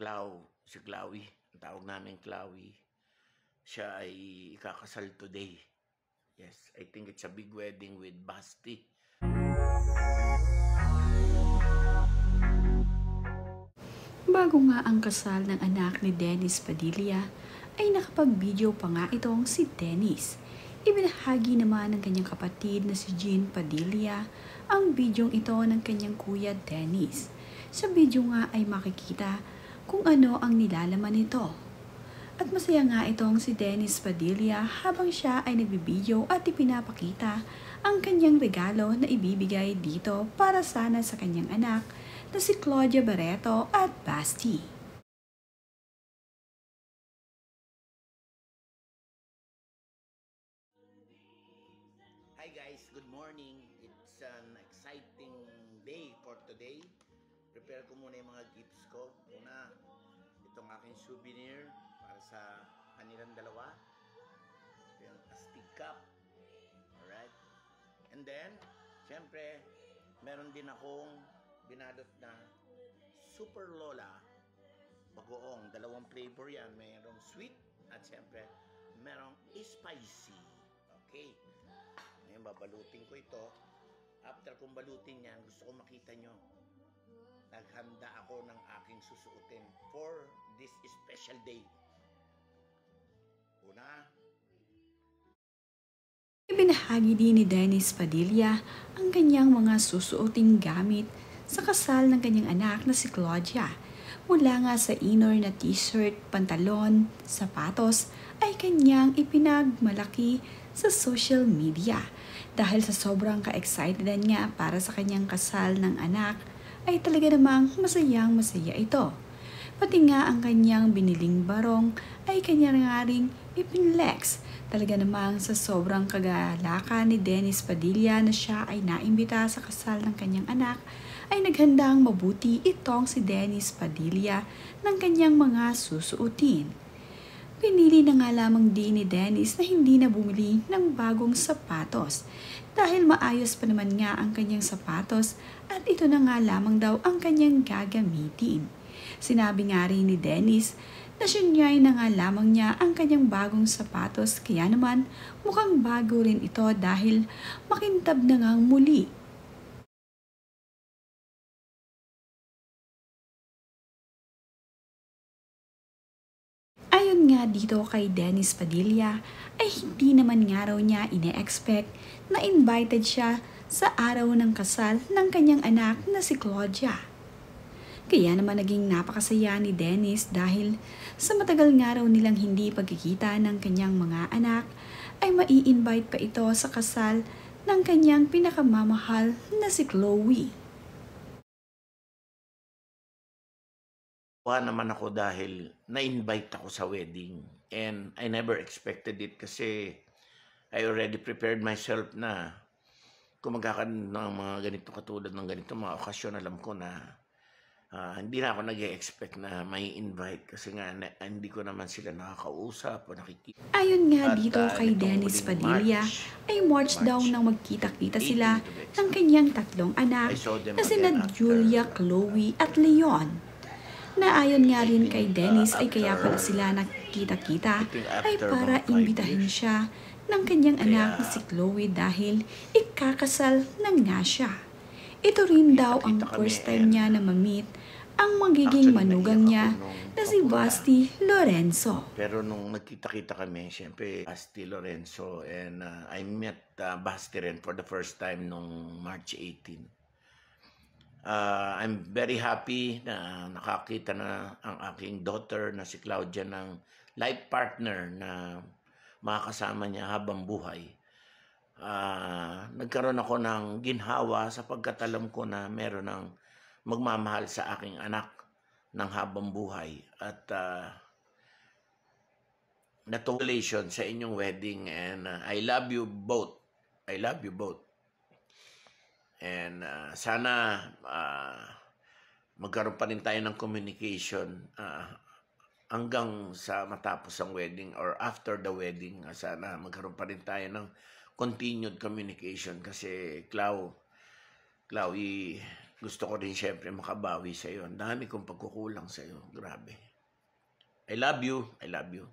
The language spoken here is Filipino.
Si Clowie, ang tawag namin Clowie, siya ay ikakasal today. Yes, I think it's a big wedding with Basti. Bago nga ang kasal ng anak ni Dennis Padilla, ay nakapag-video pa nga itong si Dennis. Ibinahagi naman ng kanyang kapatid na si Jean Padilla ang bidyong ito ng kanyang kuya Dennis. Sa video nga ay makikita kung ano ang nilalaman nito. At masaya nga itong si Dennis Padilla habang siya ay nagbibideo at ipinapakita ang kanyang regalo na ibibigay dito para sana sa kanyang anak na si Claudia Barreto at Basti. Hi guys, good morning. It's an exciting day for today. Prepare ko muna yung mga gifts ko. Una, itong aking souvenir para sa kanilang dalawa. Ito yung astig cup. Alright. And then, syempre, meron din akong binalot na Super Lola bagoong. Dalawang flavor yan. Mayroong sweet at syempre, merong spicy. Okay. Ngayon, babalutin ko ito. After kong balutin yan, gusto ko makita nyo. Naghanda ako ng aking susuotin for this special day. Una, Ibinahagi din ni Dennis Padilla ang kanyang mga susuoting gamit sa kasal ng kanyang anak na si Claudia. Mula nga sa inner na t-shirt, pantalon, sapatos ay kanyang ipinagmalaki sa social media. Dahil sa sobrang ka-excitedan niya para sa kanyang kasal ng anak, ay talaga namang masayang masaya ito. Pati nga ang kanyang biniling barong ay kanya nga ring ipinlex. Talaga namang sa sobrang kagalakan ni Dennis Padilla na siya ay naimbita sa kasal ng kanyang anak, ay naghandang mabuti itong si Dennis Padilla ng kanyang mga susuotin. Pinili na nga lamang din ni Dennis na hindi na bumili ng bagong sapatos dahil maayos pa naman nga ang kanyang sapatos at ito na nga lamang daw ang kanyang gagamitin. Sinabi nga rin ni Dennis na sinyay na nga lamang niya ang kanyang bagong sapatos kaya naman mukhang bago rin ito dahil makintab na ngang muli. Ayon nga dito kay Dennis Padilla ay hindi naman nga raw niya ine-expect na invited siya sa araw ng kasal ng kanyang anak na si Claudia. Kaya naman naging napakasaya ni Dennis dahil sa matagal nga raw nilang hindi pagkikita ng kanyang mga anak ay mai-invite pa ito sa kasal ng kanyang pinakamamahal na si Chloe. naman ako dahil na-invite ako sa wedding. And I never expected it kasi I already prepared myself na kung magkakaroon ng mga ganito katulad ng ganito, mga okasyon, alam ko na hindi na ako nag-expect na may invite kasi nga hindi ko naman sila nakakausap o nakikita. Ayon nga dito kay nitong Dennis huling Padilla ay March daw nang magkita-kita 18 sila to be exact. ng kanyang tatlong anak I saw them na sina again after Julia, Chloe at Leon. Na ayon nga rin kay Dennis ay kaya pala sila nakikita-kita ay para imbitahin siya ng kanyang anak na si Chloe dahil ikakasal na nga siya. Ito rin daw ang first time niya na ma-meet ang magiging manugang niya na si Basti Lorenzo. Pero nung nagkita-kita kami, syempre Basti Lorenzo and I met Basti rin for the first time nung March 18. I'm very happy na nakakita na ang aking daughter na si Claudia ng life partner na makakasama niya habang buhay. Nagkaroon ako ng ginhawa sapagkat alam ko na meron ng magmamahal sa aking anak ng habang buhay. At congratulations sa inyong wedding and I love you both. I love you both. And sana magkaroon pa rin tayo ng communication hanggang sa matapos ang wedding or after the wedding. Sana magkaroon pa rin tayo ng continued communication kasi Chloe, gusto ko rin syempre makabawi sa'yo. Ang dami kong pagkukulang sa'yo. Grabe. I love you. I love you.